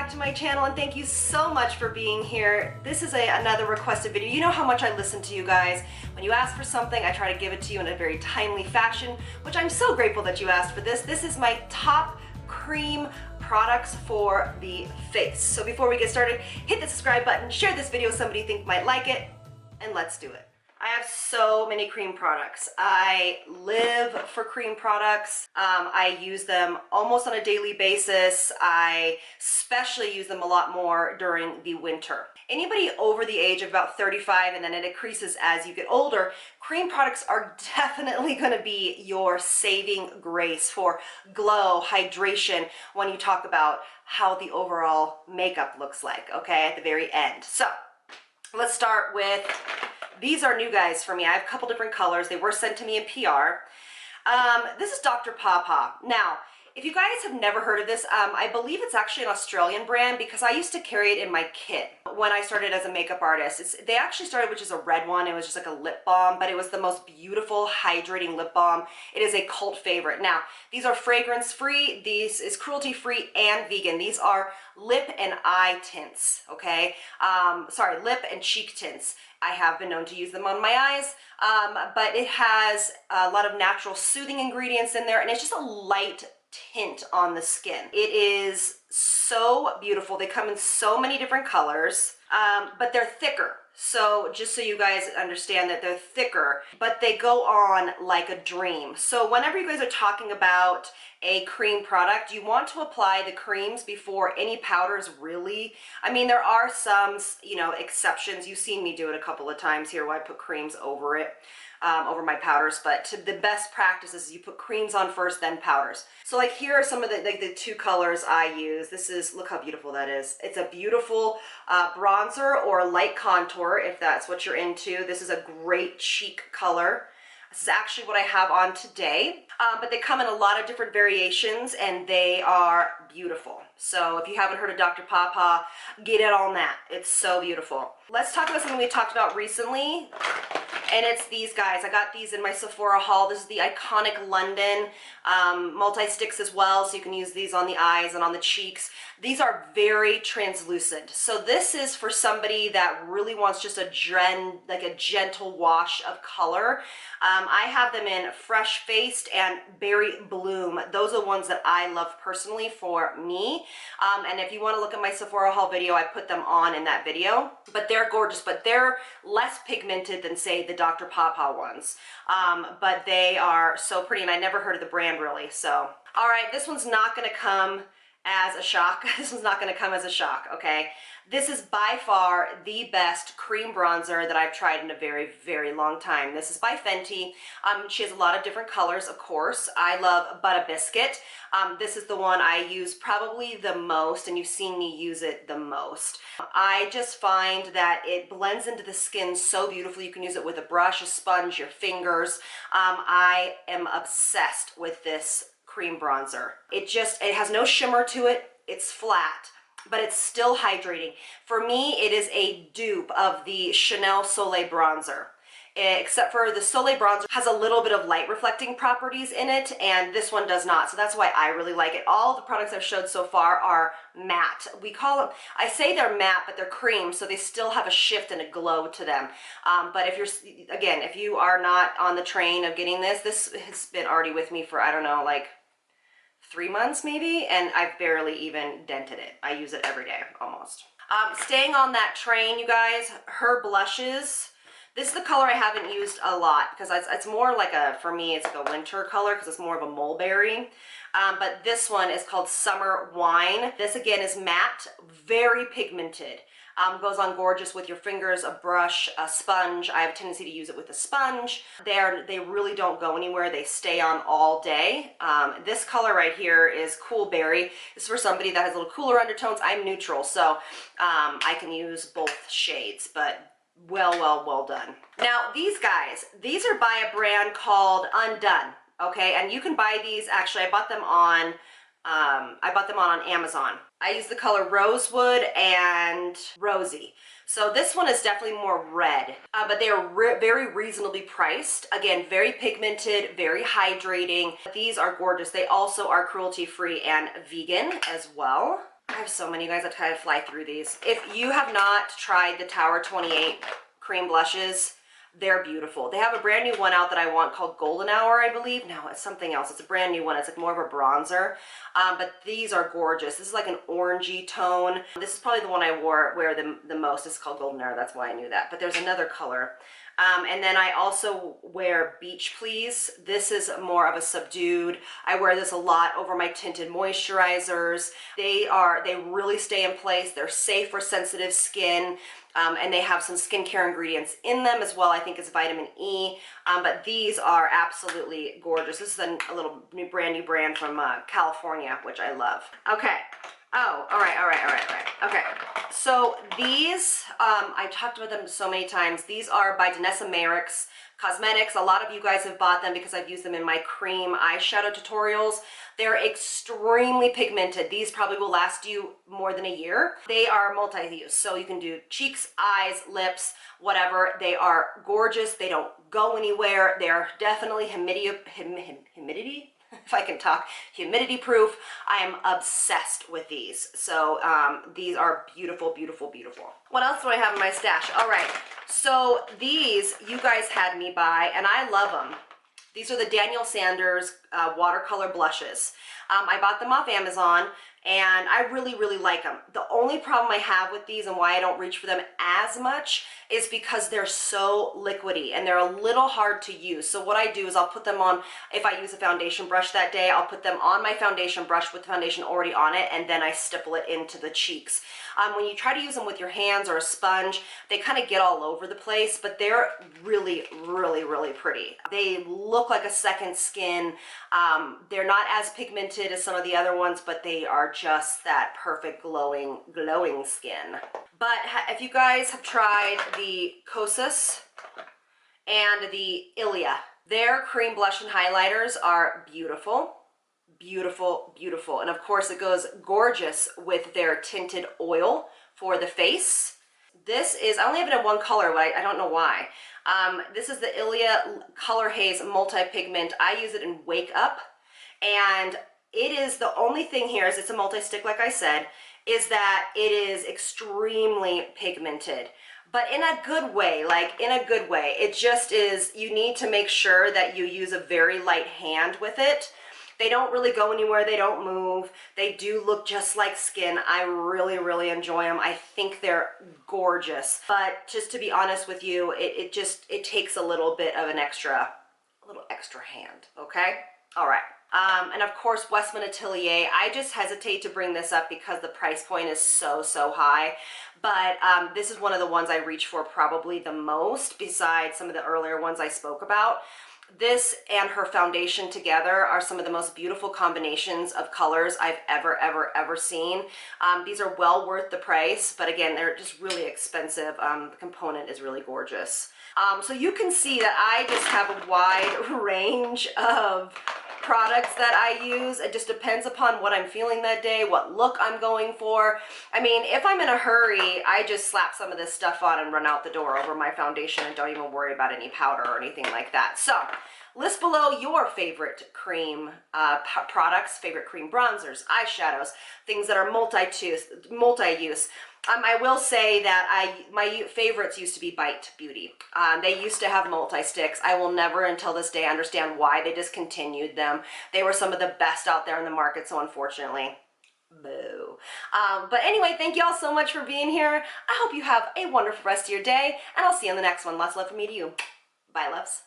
back to my channel, and thank you so much for being here. This is another requested video. You know how much I listen to you guys. When you ask for something, I try to give it to you in a very timely fashion, which I'm so grateful that you asked for this. This is my top cream products for the face. So before we get started, hit the subscribe button, share this video with somebody you think might like it, and let's do it. I have so many cream products. I live for cream products. I use them almost on a daily basis. I especially use them a lot more during the winter. Anybody over the age of about 35, and then it increases as you get older, cream products are definitely going to be your saving grace for glow, hydration, when you talk about how the overall makeup looks like, okay, at the very end. So let's start with, these are new guys for me. I have a couple different colors. They were sent to me in PR. This is Dr. Pawpaw. Now, if you guys have never heard of this, I believe it's actually an Australian brand because I used to carry it in my kit when I started as a makeup artist. They actually started with just a red one. It was just like a lip balm, but it was the most beautiful hydrating lip balm. It is a cult favorite. Now, these are fragrance free. These is cruelty free and vegan. These are lip and eye tints, okay? Sorry, lip and cheek tints. I have been known to use them on my eyes, but it has a lot of natural soothing ingredients in there, and it's just a light tint on the skin. It is so beautiful. They come in so many different colors, but they're thicker. So just so you guys understand that they're thicker, but they go on like a dream. So whenever you guys are talking about a cream product, you want to apply the creams before any powders, really. I mean, there are some, you know, exceptions. You've seen me do it a couple of times here where I put creams over it, over my powders, but the best practice is you put creams on first, then powders. So like here are some of the two colors I use. This is, look how beautiful that is. It's a beautiful bronzer or light contour if that's what you're into. This is a great cheek color. This is actually what I have on today, but they come in a lot of different variations and they are beautiful. So if you haven't heard of Dr. Pawpaw, get it on that. It's so beautiful. Let's talk about something we talked about recently, and it's these guys. I got these in my Sephora haul. This is the iconic London multi-sticks as well, so you can use these on the eyes and on the cheeks. These are very translucent. So this is for somebody that really wants just a gentle wash of color. I have them in Fresh Faced and Berry Bloom. Those are the ones that I love personally for me. And if you want to look at my Sephora haul video, I put them on in that video. But they're gorgeous, but they're less pigmented than, say, the Dr. Pawpaw ones. But they are so pretty, and I never heard of the brand really. So, all right, this one's not going to come as a shock. This one's not going to come as a shock, okay? This is by far the best cream bronzer that I've tried in a very, very long time. This is by Fenty. She has a lot of different colors, of course. I love Butter Biscuit. This is the one I use probably the most, and you've seen me use it the most. I just find that it blends into the skin so beautifully. You can use it with a brush, a sponge, your fingers. I am obsessed with this cream bronzer. It has no shimmer to it. It's flat, but it's still hydrating. For me, it is a dupe of the Chanel Soleil bronzer, except for the Soleil bronzer has a little bit of light reflecting properties in it, and this one does not. So that's why I really like it. All the products I've showed so far are matte. We call them, I say they're matte, but they're cream, so they still have a shift and a glow to them. But if you're, again, if you are not on the train of getting this has been already with me for, I don't know, like 3 months maybe, and I've barely even dented it. I use it every day, almost. Staying on that train, you guys, her blushes. This is the color I haven't used a lot because it's more like for me, it's like a winter color because it's more of a mulberry. But this one is called Summer Wine. This again is matte, very pigmented. Goes on gorgeous with your fingers, a brush, a sponge. I have a tendency to use it with a sponge. They really don't go anywhere. They stay on all day. This color right here is Cool Berry. This is for somebody that has a little cooler undertones. I'm neutral, so I can use both shades, but well done. Now these guys, these are by a brand called Undone, okay? And you can buy these, actually I bought them on Amazon. I use the color Rosewood and Rosy. So this one is definitely more red, but they are very reasonably priced. Again, very pigmented, very hydrating. These are gorgeous. They also are cruelty-free and vegan as well. I have so many, guys. I try to fly through these. If you have not tried the Tower 28 cream blushes, they're beautiful. They have a brand new one out that I want called Golden Hour, I believe. No, it's something else. It's a brand new one. It's like more of a bronzer. But these are gorgeous. This is like an orangey tone. This is probably the one I wear the most. It's called Golden Hour. That's why I knew that. But there's another color. And then I also wear Beach Please. This is more of a subdued. I wear this a lot over my tinted moisturizers. They really stay in place. They're safe for sensitive skin. And they have some skincare ingredients in them as well. I think it's vitamin E. But these are absolutely gorgeous. This is a little brand new brand from California, which I love. Okay. Oh, all right. Okay, so these, I've talked about them so many times. These are by Danessa Merrick's Cosmetics. A lot of you guys have bought them because I've used them in my cream eyeshadow tutorials. They're extremely pigmented. These probably will last you more than a year. They are multi-use, so you can do cheeks, eyes, lips, whatever. They are gorgeous. They don't go anywhere. They're definitely humidity if I can talk, humidity proof. I am obsessed with these. So these are beautiful, beautiful, beautiful. What else do I have in my stash? All right, so these you guys had me buy, and I love them. These are the Daniel Sanders watercolor blushes. I bought them off Amazon, and I really, really like them. The only problem I have with these and why I don't reach for them as much is because they're so liquidy and they're a little hard to use. So what I do is I'll put them on, if I use a foundation brush that day, I'll put them on my foundation brush with the foundation already on it, and then I stipple it into the cheeks. When you try to use them with your hands or a sponge, they kind of get all over the place, but they're really, really, really pretty. They look like a second skin. They're not as pigmented as some of the other ones, but they are just that perfect glowing skin. But if you guys have tried the Kosas and the Elle, their cream blush and highlighters are beautiful. Beautiful, beautiful. And of course it goes gorgeous with their tinted oil for the face. This is, I only have it in one color, but I don't know why. This is the Elle Color Haze Multi-Pigment. I use it in Wake Up, and it is, the only thing here is it's a multi-stick, like I said, is that it is extremely pigmented. But in a good way, like in a good way. It just is, you need to make sure that you use a very light hand with it. They don't really go anywhere. They don't move. They do look just like skin. I really, really enjoy them. I think they're gorgeous. But just to be honest with you, it takes a little bit of an extra hand, okay? All right. And of course, Westman Atelier. I just hesitate to bring this up because the price point is so, so high. But this is one of the ones I reach for probably the most, besides some of the earlier ones I spoke about. This and her foundation together are some of the most beautiful combinations of colors I've ever seen. These are well worth the price, but again, they're just really expensive. The component is really gorgeous. So you can see that I just have a wide range of products that I use. It just depends upon what I'm feeling that day, what look I'm going for. I mean, if I'm in a hurry, I just slap some of this stuff on and run out the door over my foundation and don't even worry about any powder or anything like that. So list below your favorite cream products, favorite cream bronzers, eyeshadows, things that are multi-use. I will say that my favorites used to be Bite Beauty. They used to have multi-sticks. I will never until this day understand why they discontinued them. They were some of the best out there in the market, so unfortunately, boo. But anyway, thank you all so much for being here. I hope you have a wonderful rest of your day, and I'll see you in the next one. Lots of love from me to you. Bye, loves.